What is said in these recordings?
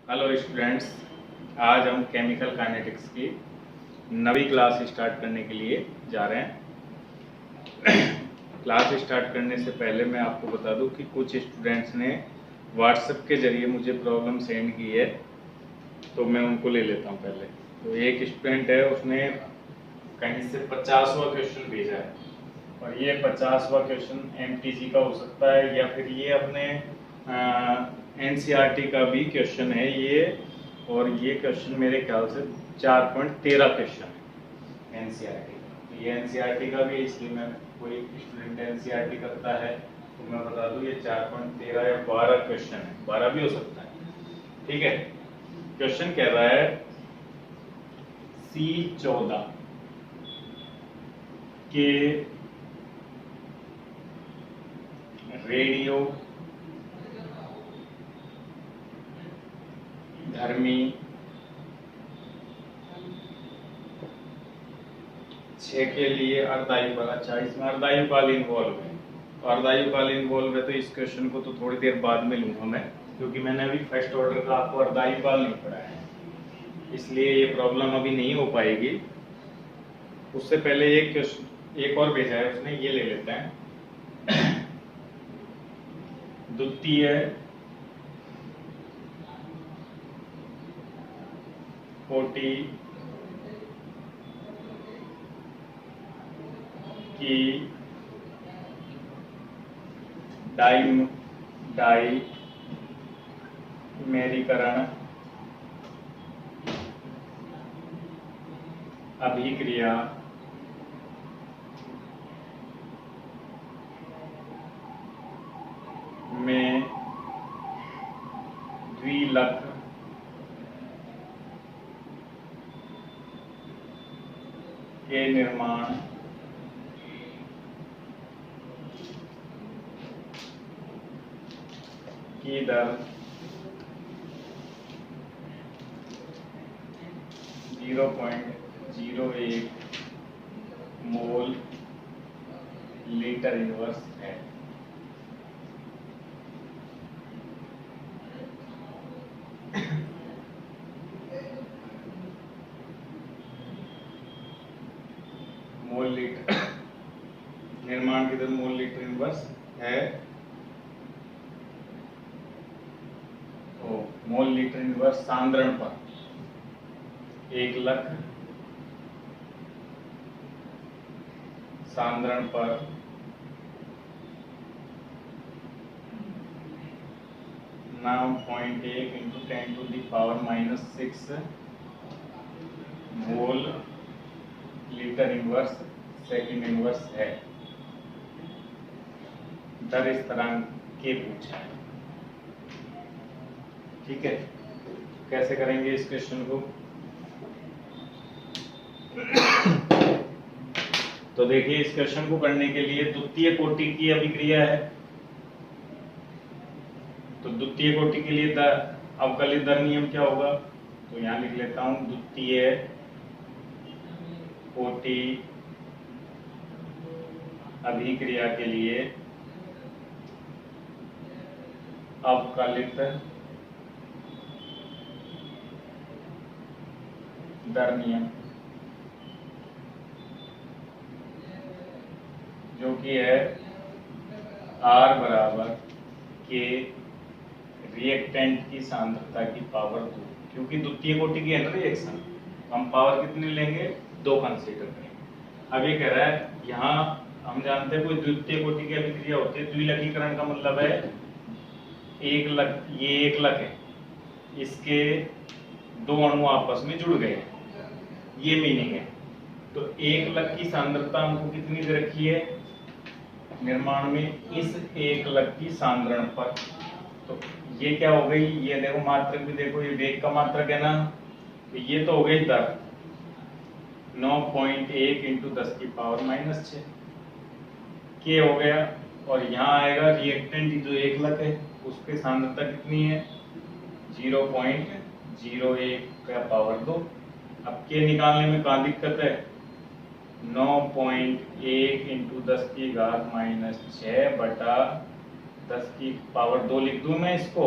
Hello students, आज हम chemical kinetics की नवी क्लास स्टार्ट करने के लिए जा रहे हैं। क्लास स्टार्ट करने से पहले मैं आपको बता दूं कि कुछ स्टूडेंट्स ने व्हाट्सएप के ज़रिए मुझे प्रॉब्लम सेंड की है, तो मैं उनको ले लेता हूं पहले। तो एक स्टूडेंट है, उसने कहीं से 50वां क्वेश्चन भेजा है, और ये 50वां क्वेश्चन एमटीजी का हो सकता है या फिर ये अपने एनसीईआरटी का भी क्वेश्चन है ये। और ये क्वेश्चन मेरे ख्याल से 4.13 क्वेश्चन है एनसीईआरटी का। ये एनसीईआरटी का भी, इसलिए मैं कोई स्टूडेंट एनसीईआरटी करता है तो मैं बता दूं ये 4.13 या 12 क्वेश्चन है, 12 भी हो सकता है। ठीक है, क्वेश्चन कह रहा है C14 के रेडियो धर्मी 6 के लिए अर्धायुकाल, अच्छा इसमें अर्धायुकाल इन्वॉल्व है, तो अर्धायुकाल इन्वॉल्व है तो इस क्वेश्चन को तो थोड़ी देर बाद में लूंगा मैं, क्योंकि मैंने अभी फर्स्ट ऑर्डर का आपको अर्धायुकाल नहीं पढ़ाया है, इसलिए ये प्रॉब्लम अभी नहीं हो पाएगी। उससे पहले एक क्वेश्चन एक और भेजा है उसने, ये ले लेते हैं। द्वितीय कोटि की डाइमेरीकरण अभिक्रिया में द्विलक के निर्माण की दर 0.01 मोल लीटर इनवर्स है। मोल लीटर निर्माण की दर मोल लीटर इनवर्स है, तो मोल लीटर इनवर्स सांद्रण पर 1,00,000 सांद्रण पर 9.1 × 10⁻⁻6 mole litre inverse second inverse है। दर स्थिरांक के पूछा है। ठीक है, कैसे करेंगे इस क्वेश्चन को? तो देखिए, इस क्वेश्चन को करने के लिए द्वितीय कोटि की अभिक्रिया है, तो द्वितीय कोटि के लिए अवकलित दर नियम क्या होगा? तो यहां लिख लेता हूं, द्वितीय कोटि अभिक्रिया के लिए अवकलित दर नियम, जो कि है R बराबर के रिएक्टेंट की सांद्रता की पावर 2, क्योंकि द्वितीय कोटि की है ना रिएक्शन, हम पावर कितनी लेंगे? 2 कंसीडर करेंगे। अब ये कह रहा है, यहाँ हम जानते हैं कोई द्वितीय कोटि की अभिक्रिया होती है, द्विलकीकरण का मतलब है 1,00,000, ये 1,00,000 है, इसके 2 अणु आपस में जुड़ गए, ये मीनिंग है। तो 1,00,000 की सांद्रता हमको कितनी दे रखी है निर्माण में? इस 1,00,000 की सांद्रण पर, तो ये क्या हो गई? ये देखो मात्रक भी देखो, ये वेग का मात्रक है ना, तो ये तो हो गई दर 9.1 × 10⁻⁻6 के हो गया। और यहाँ आएगा रिएक्टेंट जो 1,00,000 है, उसकी सांद्रता कितनी है? 0.01 का पावर 2। अब के निकालने में कहाँ दिक्कत है? 9.1 × 10⁻⁻6 बटा 10 की पावर 2 लिख दूं मैं इसको,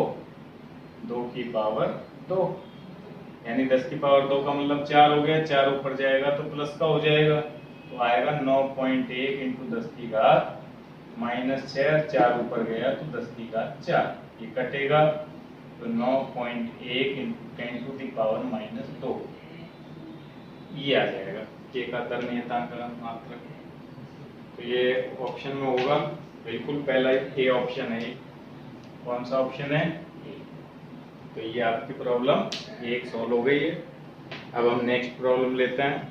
2 की पावर 2, यानी 10 की पावर 2 का मतलब 4 हो गया, 4 ऊपर जाएगा तो प्लस का हो जाएगा, तो आएगा 9.1 इंटू 10 की घात -6, 4 ऊपर गया तो 10 की घात 4, ये कटेगा तो 9.1 इंटू 10 टू दी पावर -2, ये आ जाएगा के का दर नियतांक मात्रक। तो ये ऑप्शन में होगा बिल्कुल पहला ए ऑप्शन है। कौन सा ऑप्शन है? ए। तो ये आपकी प्रॉब्लम एक सॉल्व हो गई है। अब हम नेक्स्ट प्रॉब्लम लेते हैं।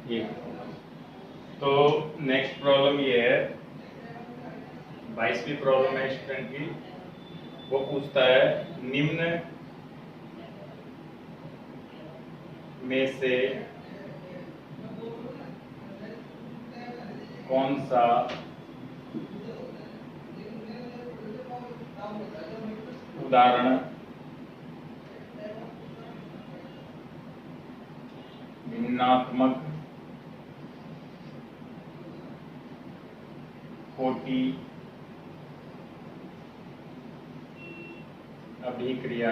ये तो नेक्स्ट प्रॉब्लम ये है, 22वीं प्रॉब्लम है स्टूडेंट की। वो पूछता है निम्न में से कौन सा उदाहरण भिन्नात्मक कोटि अभिक्रिया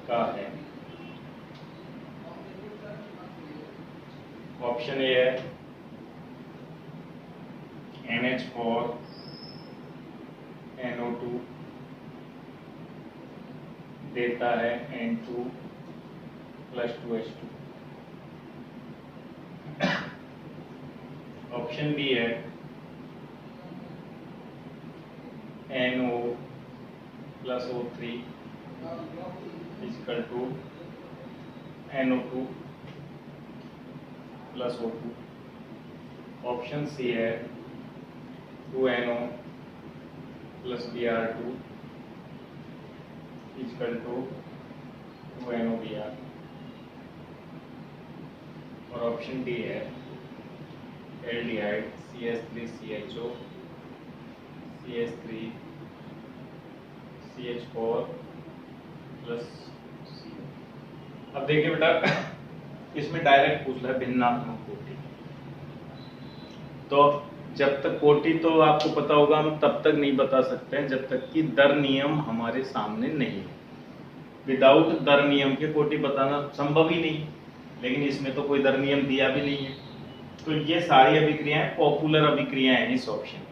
का है। ऑप्शन ए है NH4 NO2 देता है N2 + 2H2। ऑप्शन बी है NO + O3 = NO2 + O2। Option C है 2NO + Br2 = 2NO-Br। और ऑप्शन डी है aldehyde CH3CHO CH3 CH4 + CO। अब देखिए बेटा, इसमें डायरेक्ट पूछ रहा है भिन्नात्मक कोटि। तो जब तक कोटि तो आपको पता होगा, हम तब तक नहीं बता सकते हैं जब तक कि दर नियम हमारे सामने नहीं है। विदाउट दर नियम के कोटि बताना संभव ही नहीं, लेकिन इसमें तो कोई दर नियम दिया भी नहीं है। तो ये सारी अभिक्रियाएं पॉपुलर अभिक्रियाएं हैं इस ऑप्शन में।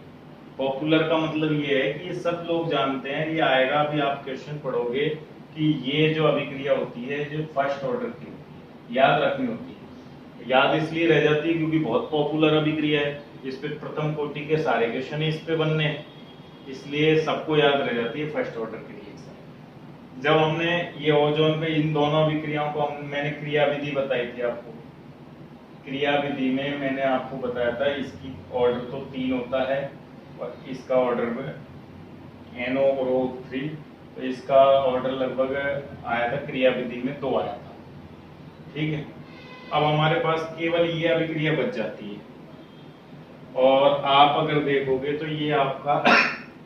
पॉपुलर का मतलब ये है कि ये सब लोग जानते हैं, ये आएगा। अभी आप क्वेश्चन पढ़ोगे कि ये जो अभिक्रिया होती है जो फर्स्ट ऑर्डर की होती है, याद रखनी होती है। याद इसलिए रह जाती है क्योंकि बहुत पॉपुलर अभिक्रिया है, इस पे प्रथम कोटि के सारे क्वेश्चन इस पे बनने हैं, इसलिए सबको याद रह जाती है फर्स्ट ऑर्डर की रिएक्शन। जब हमने ये ओजोन पे इन दोनों अभिक्रियाओं को मैंने क्रिया विधि बताई थी आपको। क्रिया विधि में मैंने आपको बताया था इसकी ऑर्डर तो 3 होता है और इसका ऑर्डर NO और O3, तो इसका ऑर्डर लगभग आया था क्रिया विधि में 2 आया था। ठीक है, अब हमारे पास केवल ये अभिक्रिया बच जाती है। और आप अगर देखोगे तो ये आपका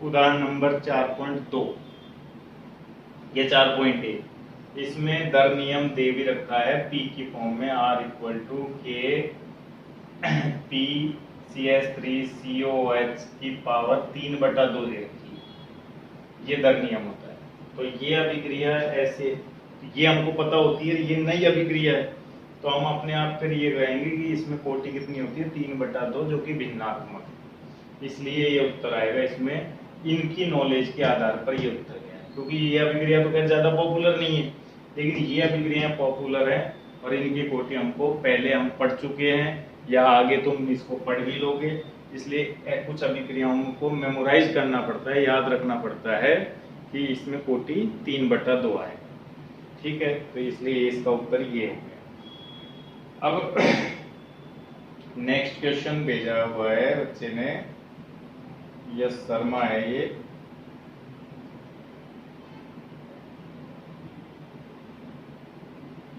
उदाहरण नंबर 4.2 या 4.1, इसमें दर नियम दे भी रखा है P की फॉर्म में, R = K P CH3COOH की पावर 3/2 दे रखी है। ये दर नियम होता है। तो ये अभिक्रिया ऐसे, ये हमको पता होती है, ये नई अभिक्रिया है, तो हम अपने आप फिर ये कहेंगे कि इसमें कोटि कितनी होती है 3/2, जो कि भिन्नात्मक है। इसलिए ये उत्तर आएगा इसमें, इनकी नॉलेज के आधार पर ये उत्तर गया है। क्योंकि ये अभिक्रिया तो खैर ज्यादा पॉपुलर नहीं है, लेकिन ये अभिक्रिया पॉपुलर है और इनकी कोटि हमको पहले हम पढ़ चुके हैं या आगे तुम इसको पढ़ भी लोगे। इसलिए कुछ अभिक्रियाओं को मेमोराइज करना पड़ता है, याद रखना पड़ता है कि इसमें कोटि 3/2 आए। ठीक है, तो इसलिए इसका उत्तर ये हो गया। अब नेक्स्ट क्वेश्चन भेजा हुआ है बच्चे ने, यस शर्मा है ये।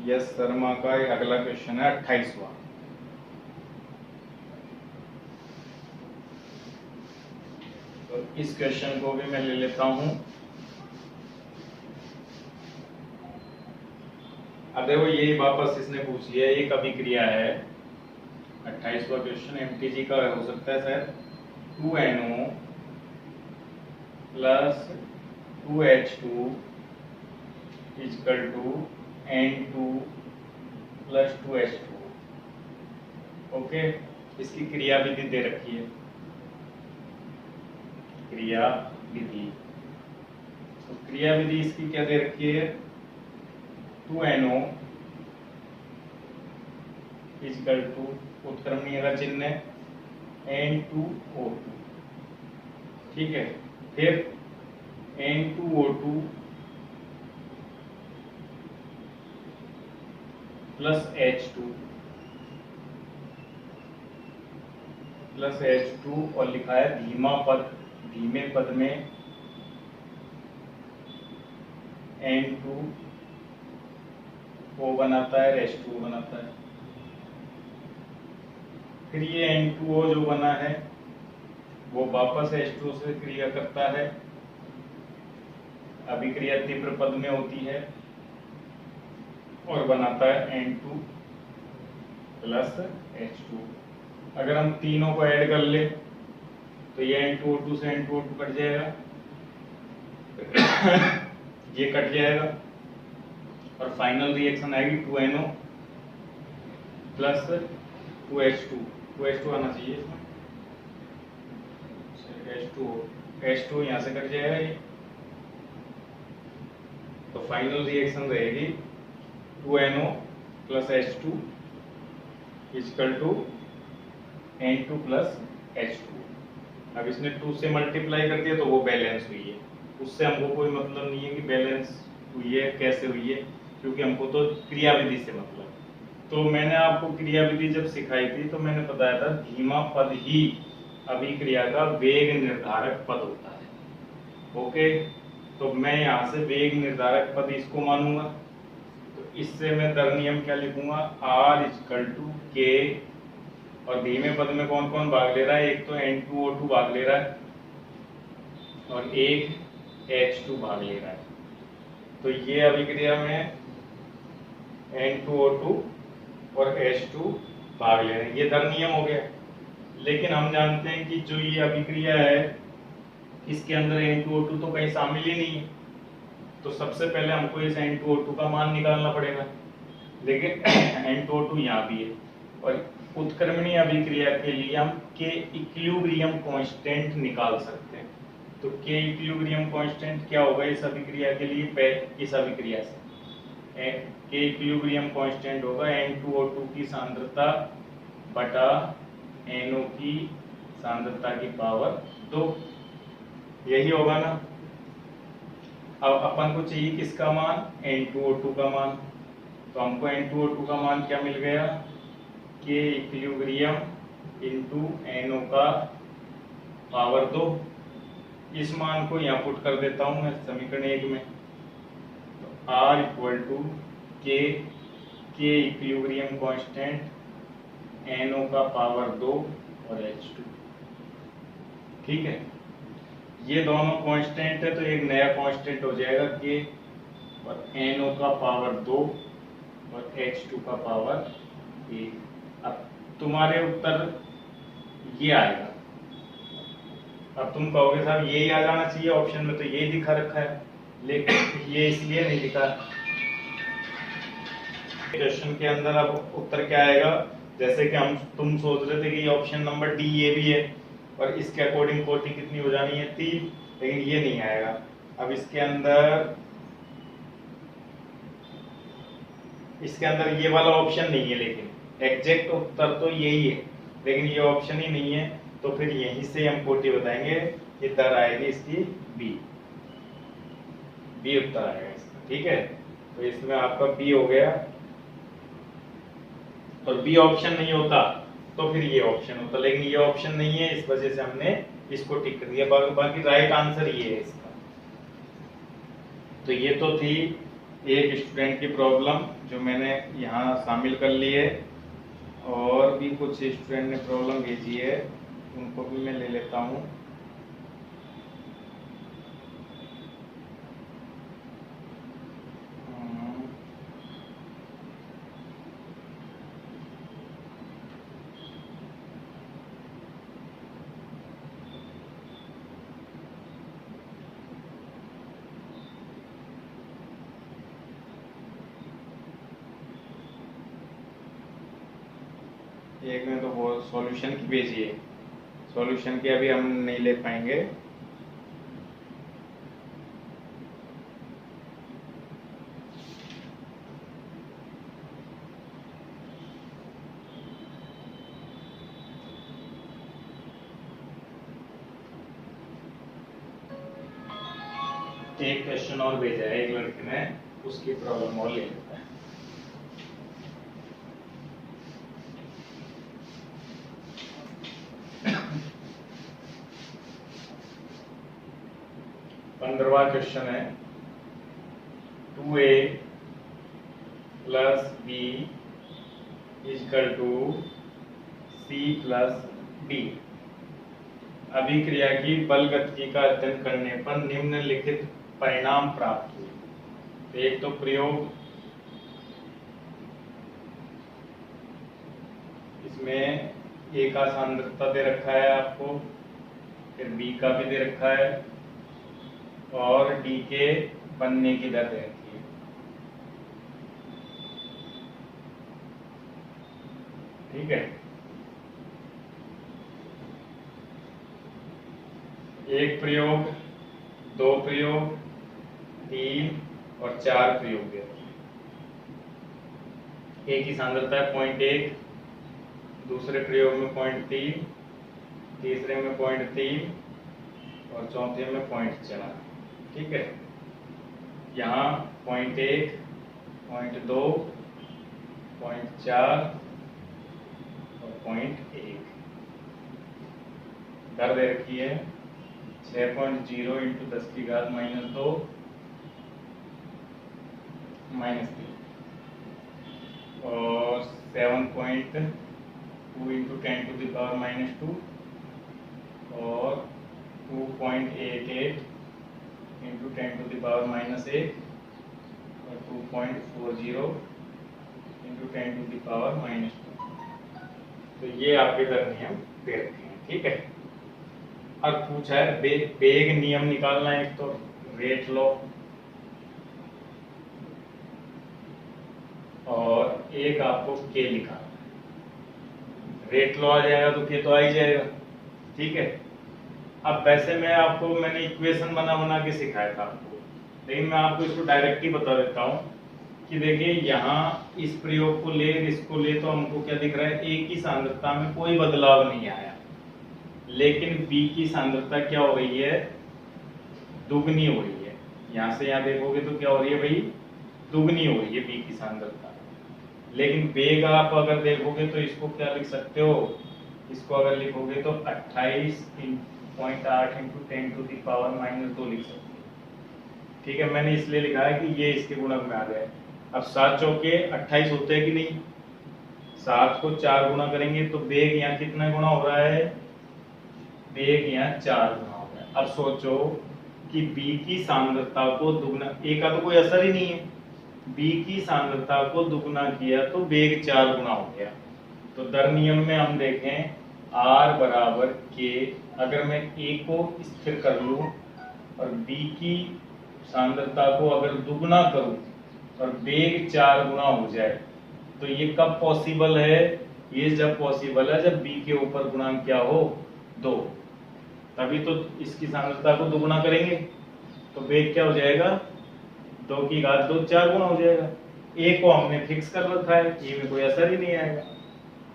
यस शर्मा का अगला क्वेश्चन है 28वां। तो इस क्वेश्चन को भी मैं ले लेता हूं। अब देखो ये वापस इसने पूछ लिया, एक अभिक्रिया है। 28वां क्वेश्चन एमटीजी का हो सकता है शायद। 2NO plus 2H2 equal to N2 plus 2H2। Okay, इसकी क्रिया विधि दे रखी है, क्रिया विधि। तो क्रिया विधि इसकी क्या दे रखी है? 2NO इजकल टू, उत्क्रमणीय का चिन्ह है, N2O2। ठीक है, फिर N2O2 प्लस H2 और लिखा है धीमा पद, धीमे पद में N2O बनाता है, H2O बनाता है। फिर ये N2O जो बना है वो वापस H2O से क्रिया करता है, अभिक्रिया तीव्र पद में होती है और बनाता है N2 प्लस H2। अगर हम तीनों को ऐड कर ले तो ये N2O2 से N2O2 कट जाएगा, ये कट जाएगा और फाइनल रिएक्शन आएगी 2NO प्लस 2H2 आना चाहिए इसमें, H2 यहाँ से कट जाएगा ये। तो फाइनल रिएक्शन रहेगी 2NO plus H2 is equal to N2 plus H2। अब इसने 2 से मल्टीप्लाई कर दिया तो वो बैलेंस हुई है, उससे हमको कोई मतलब नहीं है कि बैलेंस हुई है कैसे हुई है, क्योंकि हमको तो क्रिया विधि से मतलब। तो मैंने आपको क्रिया विधि जब सिखाई थी तो मैंने बताया था धीमा पद ही अभिक्रिया का वेग निर्धारक पद होता है। ओके, तो मैं यहाँ से वेग निर्धारक पद इसको मानूंगा, तो इससे मैं दर नियम क्या लिखूंगा, R इजकल टू K, और धीमे पद में कौन कौन भाग ले रहा है, एक तो N2O2 भाग ले रहा है और एक H2 भाग ले रहा है। तो ये अभिक्रिया में N2O2 और H2 भाग ले रहे हैं, ये दर नियम हो गया। लेकिन हम जानते हैं कि जो ये अभिक्रिया है इसके अंदर N2O2 तो कहीं शामिल ही नहीं है, तो सबसे पहले हमको इस N2O2 का मान निकालना पड़ेगा। लेकिन N2O2 यहाँ भी है, और उत्क्रमणीय अभिक्रिया के लिए हम K इक्विलिब्रियम कांस्टेंट निकाल सकते हैं। तो K इक्विलिब्रियम कांस्टेंट क्या होगा इस अभिक्रिया के लिए, इस अभिक्रिया से K इक्विलिब्रियम कांस्टेंट होगा N2O2 की सांद्रता बटा NO की सांद्रता की पावर 2, यही होगा ना। अब अपन को चाहिए किसका मान, N2O2 का मान। तो हमको N2O2 का मान क्या मिल गया, K इक्विलिब्रियम इंटू NO का पावर 2। इस मान को यहाँ पुट कर देता हूँ मैं समीकरण 1 में। तो R equal to K equilibrium constant, NO का पावर 2 और H2। ठीक है, ये दोनों कांस्टेंट है तो एक नया कांस्टेंट हो जाएगा K, और NO का पावर 2 और H2 का पावर 1। अब तुम्हारे उत्तर ये आएगा। अब तुम कहोगे साहब यही आ जाना चाहिए ऑप्शन में, तो यही दिखा रखा है, लेकिन ये इसलिए नहीं दिखा। क्वेश्चन के अंदर अब उत्तर क्या आएगा, जैसे कि तुम सोच रहे थे कि ऑप्शन नंबर डी ये भी है और इसके अकॉर्डिंग कोटि कितनी हो जानी है 3, लेकिन ये नहीं आएगा। अब इसके अंदर ये वाला ऑप्शन नहीं है, लेकिन एग्जैक्ट उत्तर तो यही है, लेकिन ये ऑप्शन ही नहीं है। तो फिर यहीं से हम कोटि बताएंगे, ये दर आएगी इसकी बी उत्तर आएगा इसका। ठीक है, तो इसमें आपका बी हो गया, और बी ऑप्शन नहीं होता तो फिर ये ऑप्शन होता, लेकिन ये ऑप्शन नहीं है, इस वजह से हमने इसको टिक कर दिया। बाकी राइट आंसर ये है इसका। तो ये तो थी एक स्टूडेंट की प्रॉब्लम जो मैंने यहाँ शामिल कर ली है, और भी कुछ स्टूडेंट ने प्रॉब्लम भेजी है, उनको भी मैं ले लेता हूँ। एक में तो वो सॉल्यूशन की भेजी है, सॉल्यूशन के अभी हम नहीं ले पाएंगे। एक क्वेश्चन और भेजा है एक लड़के ने, उसकी प्रॉब्लम और ले लेता है। पंद्रहवां क्वेश्चन है 2a + b = c + d। अभिक्रिया की बल गतिकी का अध्ययन करने पर निम्नलिखित परिणाम प्राप्त हुए। तो एक तो प्रयोग, इसमें A का सांद्रता दे रखा है आपको, फिर B का भी दे रखा है, और D के बनने की दर दे रखी है। ठीक है, एक प्रयोग, दो प्रयोग, 3 और 4 प्रयोग दे रखे हैं। A की सांद्रता है 0.1, दूसरे प्रयोग में 0.3, तीसरे में 0.3 और चौथे में 0.4। ठीक है, यहाँ 0.1, 0.2, 0.4 और 0.1 दर दे रखी है। 6.0 × 10⁻⁻2 -3 और 7.2 × 10⁻², और 2.88 × 10⁻⁻1 और 2.40 × 10⁻²। तो ये आपके दर नियम दे रखे हैं। ठीक है, अब पूछा है वेग नियम निकालना है, एक तो रेट लॉ, और एक आपको के निकालना है। रेट लॉ आ जाएगा तो के तो आ ही जाएगा। ठीक है, अब वैसे मैंने इक्वेशन बना के सिखाया था आपको, लेकिन मैं आपको इसको डायरेक्ट ही बता देता हूँ कि देखिए यहाँ इस प्रयोग को ले, इसको ले, तो हमको क्या दिख रहा है, A की सांद्रता में कोई बदलाव नहीं आया, लेकिन B की सांद्रता क्या हो रही है, दुगनी हो रही है। यहाँ से यहाँ देखोगे तो क्या हो रही है भाई, दुगनी हो रही है B की सांद्रता। लेकिन वेग आप अगर देखोगे तो इसको क्या लिख सकते हो, इसको अगर लिखोगे तो 28.8 × 10⁻⁻2 लिख सकते हो। ठीक है, मैंने इसलिए लिखा है कि ये इसके गुणक में आ गए। अब 7 चौके 28 होते हैं कि नहीं, 7 को 4 गुना करेंगे तो वेग यहाँ कितना गुना हो रहा है, वेग यहाँ 4 गुना हो रहा है। अब सोचो कि B की सांद्रता को दुगना, A का तो कोई असर ही नहीं है, B की सांद्रता को दुगना किया तो वेग 4 गुना हो गया। तो दर नियम में हम देखें R = K, अगर मैं A को स्थिर कर लूं और B की सांद्रता को अगर दुगना करूं और वेग 4 गुना हो जाए, तो ये कब पॉसिबल है, ये जब पॉसिबल है जब B के ऊपर गुणांक क्या हो, 2, तभी तो इसकी सांद्रता को दुगुना करेंगे तो वेग क्या हो जाएगा, 2 की घात 2 4 गुना हो जाएगा। A को हमने फिक्स कर रखा है, ये में कोई असर ही नहीं आएगा।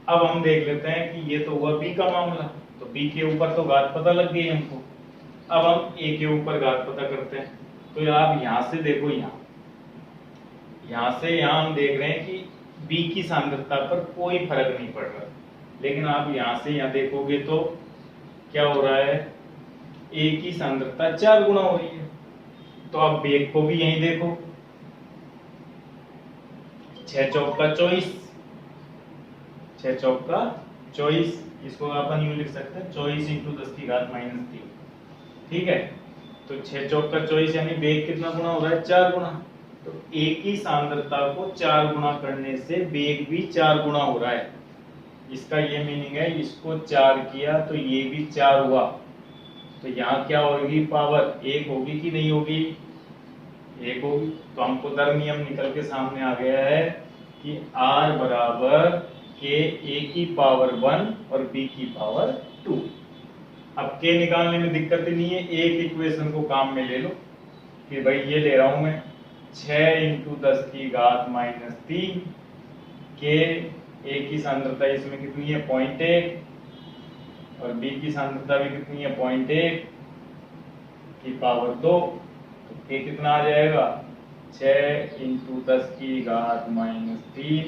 अब हम देख लेते हैं कि ये तो हुआ B का मामला, तो B के ऊपर तो घात पता लग गई हमको। अब हम A के ऊपर घात पता करते हैं। तो आप यहाँ से देखो, यहाँ से यहाँ हम देख रहे हैं कि B की सांद्रता पर कोई फर्क नहीं पड़ रहा, लेकिन आप यहाँ से यहाँ देखोगे तो क्या हो रहा है, ए की सांद्रता 4 गुना हो रही है। तो आप वेग को भी यहीं देखो, 6 चौका 24, 6 चौका 24, इसको अपन यूं लिख सकते हैं 24 इंटू 10 की घात -3। ठीक है, तो 6 चौका 24 यानी वेग कितना गुना हो रहा है, 4 गुना। तो ए की सांद्रता को 4 गुना करने से वेग भी 4 गुना हो रहा है। इसका ये मीनिंग है, इसको 4 किया तो ये भी 4 हुआ। तो यहाँ क्या होगी, पावर 1 होगी कि नहीं होगी, 1 होगी। तो हमको दर नियम निकल के सामने आ गया है कि R बराबर के A की पावर 1 और B की पावर 2। अब के निकालने में दिक्कत नहीं है, एक इक्वेशन को काम में ले लो कि भाई ये ले रहा हूं मैं 6 इंटू 10 की घात -3 के A की सांद्रता इसमें कितनी है 0.1 और B की सांद्रता भी कितनी है 0.1 की पावर 2। तो के कितना आ जाएगा 6 इंटू 10 की घात -3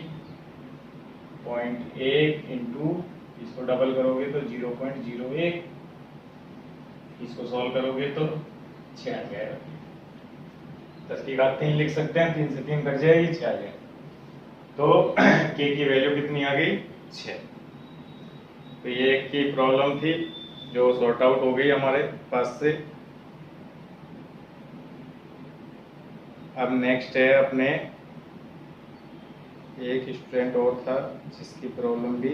0.1 इंटू इसको डबल करोगे तो 0.01, इसको सॉल्व करोगे तो 6 आ जाएगा। 10 की घात 3 लिख सकते हैं, 3 से 3 कट जाएगी 6 आ जाएगा। तो के की वैल्यू कितनी आ गई 6। तो ये एक की प्रॉब्लम थी जो सॉर्ट आउट हो गई हमारे पास से। अब नेक्स्ट है अपने, एक स्टूडेंट और था जिसकी प्रॉब्लम भी,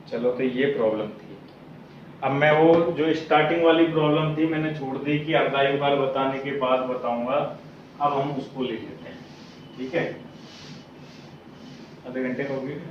चलो तो ये प्रॉब्लम थी। अब मैं वो जो स्टार्टिंग वाली प्रॉब्लम थी मैंने छोड़ दी कि अर्धायुगाल बताने के बाद बताऊंगा, अब हम उसको ले लेते हैं। ठीक है, आधे घंटे हो गए।